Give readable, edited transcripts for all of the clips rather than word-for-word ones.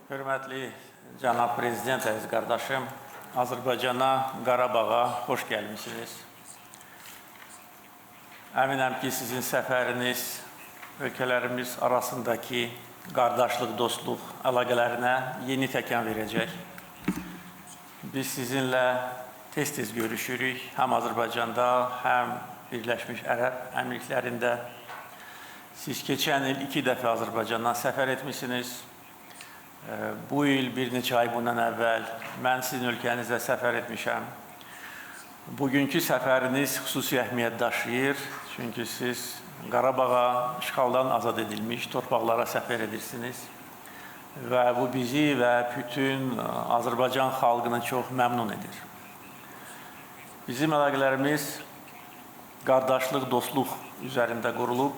Hörmətli cənab prezident, əziz qardaşım, Azərbaycana, Qarabağa xoş gəlmişsiniz. Əminəm ki, sizin səfəriniz ölkələrimiz arasındakı qardaşlıq, dostluq əlaqələrinə yeni təkan verəcək. Biz sizinlə tez-tez görüşürük, həm Azərbaycanda, həm Birləşmiş Ərəb Əmirliklərində. Siz keçən il 2 dəfə Azərbaycandan səfər etmişsiniz. Bu il bir neçə ay bundan əvvəl mən sizin ölkənizə səfər etmişəm. Bugünkü səfəriniz xüsusi əhəmiyyət daşıyır. Çünki siz Qarabağa işğaldan azad edilmiş torpaqlara səfər edirsiniz. Və bu bizi və bütün Azərbaycan xalqını çox məmnun edir. Bizim əlaqələrimiz qardaşlıq, dostluq üzərində qurulub.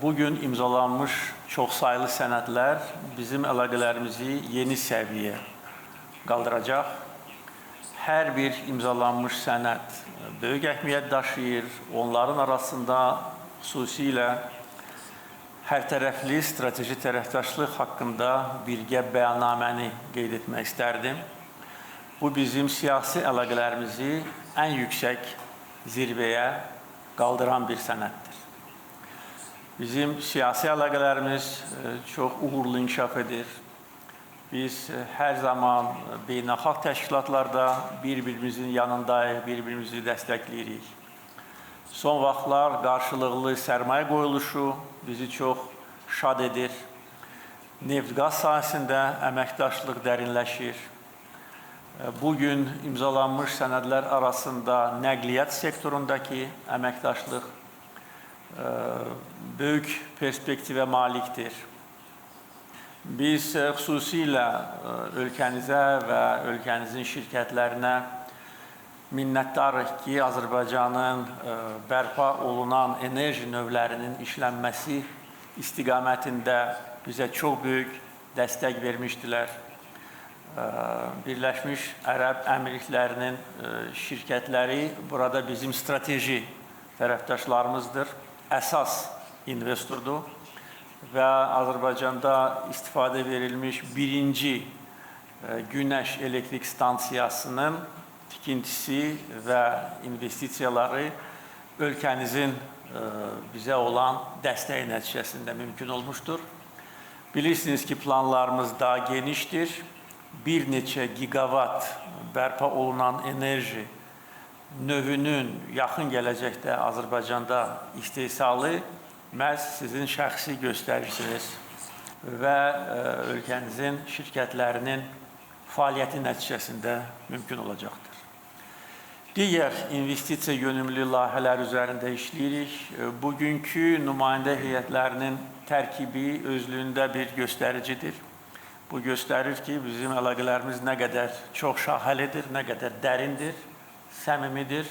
Bugün imzalanmış çox saylı sənədlər bizim əlaqələrimizi yeni səviyyəyə qaldıracaq. Hər bir imzalanmış sənəd böyük əhəmiyyət daşıyır. Onların arasında xüsusilə hərtərəfli strateji tərəfdaşlıq haqqında birgə bəyannaməni qeyd etmək istərdim. Bu bizim siyasi əlaqələrimizi ən yüksək zirvəyə qaldıran bir sənəddir. Bizim siyasi əlaqələrimiz çox uğurlu inkişaf edir. Biz hər zaman beynəlxalq təşkilatlarda bir-birimizin yanındayıq, bir-birimizi dəstəkləyirik. Son vaxtlar qarşılıqlı sərmayə qoyuluşu bizi çox şad edir. Neft-qaz sahəsində əməkdaşlıq dərinləşir. Bugün imzalanmış sənədlər arasında nəqliyyat sektorundakı əməkdaşlıq böyük perspektivə malikdir. Biz xüsusilə ölkənizə və ölkənizin şirkətlərinə minnətdarıq ki, Azərbaycanın bərpa olunan enerji növlərinin işlənməsi istiqamətində bizə çox böyük dəstək vermişdilər. Birləşmiş Ərəb Əmirliklərinin şirkətləri burada bizim strateji tərəfdaşlarımızdır. Əsas investordur və Azərbaycanda istifadə verilmiş birinci günəş elektrik stansiyasının tikintisi və investisiyaları ölkənizin bizə olan dəstəyi nəticəsində mümkün olmuşdur. Bilirsiniz ki, planlarımız daha genişdir. Bir neçə gigavat bərpa olunan enerji növünün yaxın gələcəkdə Azərbaycanda istehsalı məhz sizin şəxsi göstərirsiniz və ölkənizin şirkətlərinin fəaliyyəti nəticəsində mümkün olacaqdır. Digər investisiya yönümlü layihələr üzərində işləyirik. Bugünkü nümayəndə heyətlərinin tərkibi özlüyündə bir göstəricidir. Bu göstərir ki, bizim əlaqələrimiz nə qədər çox şaxəlidir, nə qədər dərindir, səmimidir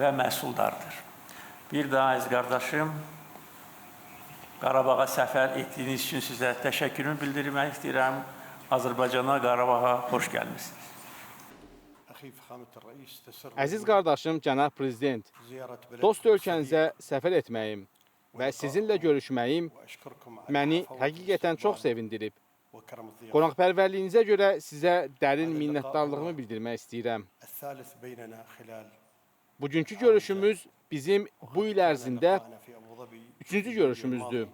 və məhsuldardır. Bir daha əziz qardaşım, Qarabağa səfər etdiyiniz üçün sizə təşəkkürümü bildirmək istəyirəm. Azərbaycana, Qarabağa xoş gəlmişsiniz. Əziz qardaşım, cənab prezident, dost ölkənizə səfər etməyim və sizinlə görüşməyim məni həqiqətən çox sevindirib. Qonaqpərvərliyinizə görə sizə dərin minnətdarlığımı bildirmək istəyirəm. Bugünkü görüşümüz bizim bu il ərzində 3-cü görüşümüzdür.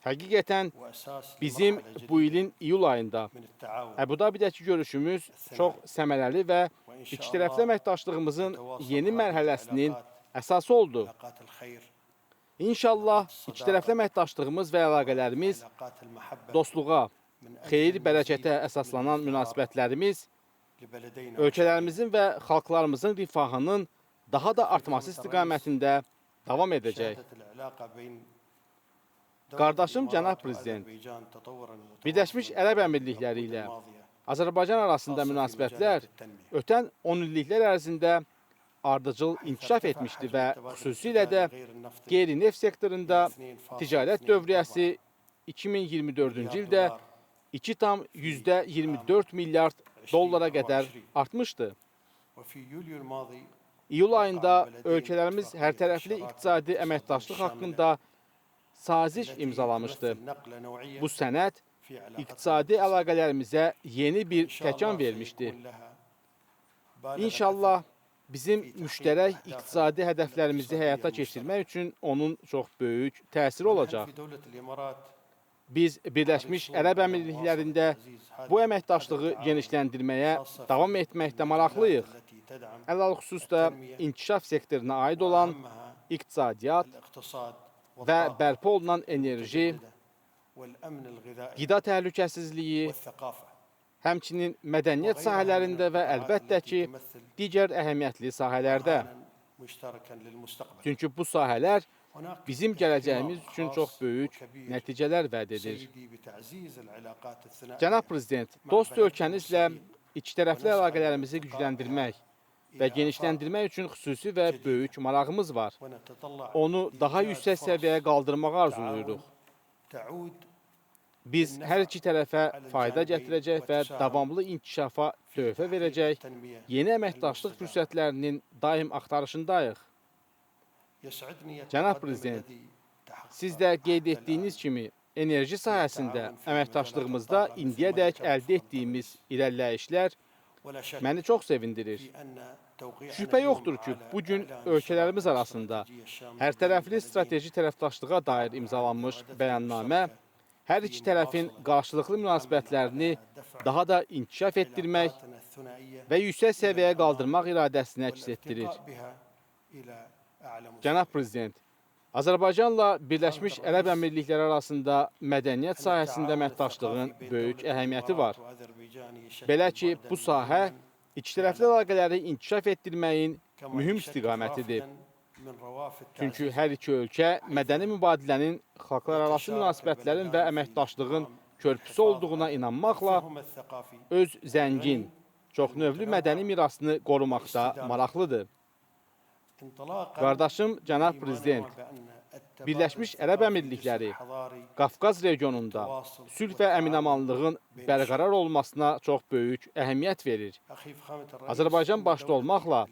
Həqiqətən bizim bu ilin iyul ayında Əbu-Dabidəki görüşümüz çox səmərəli və ikitərəfli əməkdaşlığımızın yeni mərhələsinin əsası oldu. İnşallah ikitərəfli əməkdaşlığımız və əlaqələrimiz dostluğa, xeyir, bərəkətə əsaslanan münasibətlərimiz ölkələrimizin və xalqlarımızın rifahının daha da artması istiqamətində davam edəcək. Qardaşım cənab prezident, Birləşmiş Ərəb Əmirlikləri ilə Azərbaycan arasında münasibətlər ötən 10 illiklər ərzində ardıcıl inkişaf etmişdi və xüsusilə də qeyri-neft sektorunda ticarət dövriyyəsi 2024-cü ildə 2,24 milyard dollara qədər artmışdı. İyul ayında ölkələrimiz hərtərəfli iqtisadi əməkdaşlıq haqqında saziş imzalamışdı. Bu sənəd iqtisadi əlaqələrimizə yeni bir təkan vermişdir. İnşallah bizim müştərək iqtisadi hədəflərimizi həyata keçirmək üçün onun çox böyük təsiri olacaq. Biz Birləşmiş Ərəb Əmirliklərində bu əməkdaşlığı genişləndirməyə davam etməkdə maraqlıyıq. Ələlxüsusda inkişaf sektoruna aid olan iqtisadiyyat və bərpa olunan enerji, qida təhlükəsizliyi, həmçinin mədəniyyət sahələrində və əlbəttə ki, digər əhəmiyyətli sahələrdə. Çünki bu sahələr bizim gələcəyimiz üçün çox böyük nəticələr vəd edir. Cənab Prezident, dost ölkənizlə ikitərəfli əlaqələrimizi gücləndirmək və genişləndirmək üçün xüsusi və böyük marağımız var. Onu daha yüksək səviyyəyə qaldırmağı arzuluyuruq. Biz hər iki tərəfə fayda gətirəcək və davamlı inkişafa töhfə verəcək yeni əməkdaşlıq fürsətlərinin daim axtarışındayıq. Cənab Prezident, siz də qeyd etdiyiniz kimi enerji sahəsində əməkdaşlığımızda indiyədək əldə etdiyimiz irəliləyişlər məni çox sevindirir. Şübhə yoxdur ki, bugün ölkələrimiz arasında hərtərəfli strateji tərəfdaşlığa dair imzalanmış bəyannamə hər iki tərəfin qarşılıqlı münasibətlərini daha da inkişaf etdirmək və yüksək səviyyəyə qaldırmaq iradəsini əks etdirir. Cənab Prezident, Azərbaycanla Birləşmiş Ərəb Əmirlikləri arasında mədəniyyət sahəsində əməkdaşlığın böyük əhəmiyyəti var. Belə ki, bu sahə ikitərəfli əlaqələri inkişaf etdirməyin mühüm istiqamətidir. Çünki hər iki ölkə mədəni mübadilənin, xalqlararası münasibətlərin və əməkdaşlığın körpüsü olduğuna inanmaqla öz zəngin, çoxnövlü mədəni mirasını qorumaqda maraqlıdır. Qardaşım Cənab Prezident, Birləşmiş Ərəb Əmirlikləri Qafqaz regionunda sülh və əmin-amanlığın bərqərar olmasına çox böyük əhəmiyyət verir. Azərbaycan başda olmaqla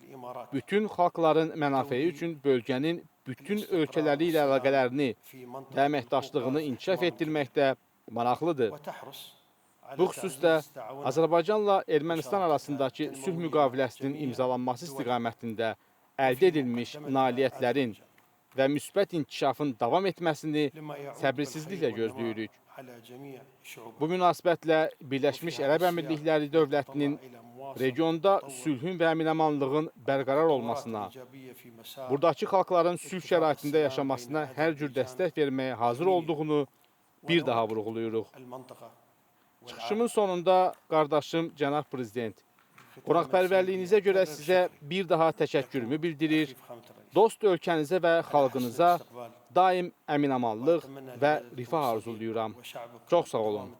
bütün xalqların mənafeyi üçün bölgənin bütün ölkələri ilə əlaqələrini və əməkdaşlığını inkişaf etdirməkdə maraqlıdır. Bu xüsusda Azərbaycanla Ermənistan arasındakı sülh müqaviləsinin imzalanması istiqamətində əldə edilmiş nailiyyətlərin və müsbət inkişafın davam etməsini səbirsizliklə gözləyirik. Bu münasibətlə Birləşmiş Ərəb Əmirlikləri dövlətinin regionda sülhün və əmin-amanlığın bərqərar olmasına, buradakı xalqların sülh şəraitində yaşamasına hər cür dəstək verməyə hazır olduğunu bir daha vurğuluyuruq. Çıxışımın sonunda qardaşım Cənab Prezident, qonaqpərvərliyinizə görə sizə bir daha təşəkkürümü bildirir, dost ölkənizə və xalqınıza daim əmin-amanlıq və rifah arzuluyuram. Çox sağ olun.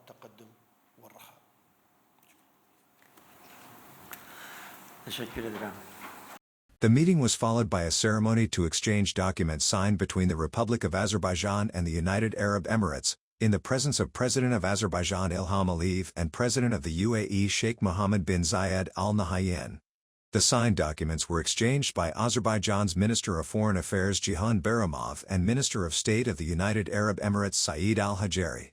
Təşəkkür edirəm. The meeting was followed by a ceremony to exchange documents signed between the Republic of Azerbaijan and the United Arab Emirates, in the presence of President of Azerbaijan Ilham Aliyev and President of the UAE Sheikh Mohammed bin Zayed Al Nahyan. The signed documents were exchanged by Azerbaijan's Minister of Foreign Affairs Cihan Bayramov and Minister of State of the United Arab Emirates Saeed Al-Hajari.